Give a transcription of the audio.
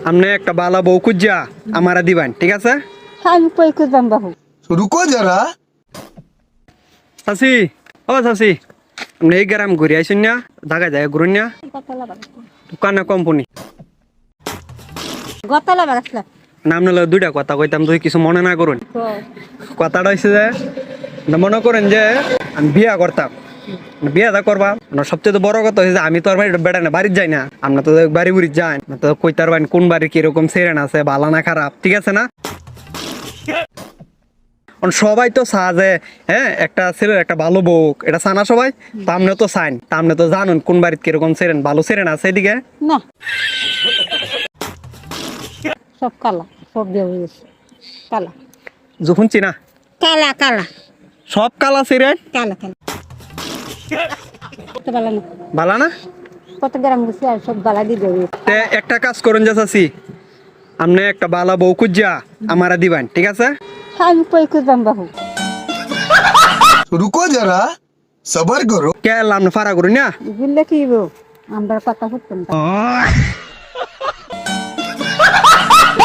আপনি একটা বালা বউ খুঁজা আমারা দিবেন, ঠিক আছে? আমি কই খুঁজবাম বাবু। रुको जरा। চাচি, ও চাচি, আপনি এই গ্রাম ঘুরে আইসুন না? ঢাকা যায় ঘুরুন না? দোকানে কোম্পানি গতলা বাগাসলা নাম নিলে দুইটা কথা কইতাম, তুই কিছু মনে না করুন। কথাটা হয়েছে যে মনে করেন যে আমি বিয়া করতাম, বিয়াটা করবা সবচেয়ে বড় কথা হয়েছে আমি তো আর বেড়া না বাড়ির যাই না, আমরা তো বাড়ি বুড়ি যাই তো কইতার বাড়ি কোন বাড়ি কিরকম সেরেন আছে, ভালো না খারাপ, ঠিক আছে না? সবাই তো সাজে, হ্যাঁ একটা ছেলের একটা ভালো বউ এটা সানা সবাই, তামনে তো সাইন, তামনে তো জানুন কোন বাড়িতে কিরকম সেরেন ভালো সেরেন আছে এদিকে না, সব কালা, সব দিয়ে হয়ে গেছে কালা যখন চিনা কালা কালা সব কালা সেরেন কালা কালা কত বালা না, ভালো না? কত গ্রাম গেছে আর সব বালা দিয়ে দেবে। তে একটা কাজ করুন যে চাচি, আপনি একটা বালা বউ খুঁজা আমারা দিবেন, ঠিক আছে? আমি কই খুঁজবাম বাবু। रुको जरा सबर करो। কে আপনি ফারা করুন না? বুঝলে কি আমরা কথা করতাম।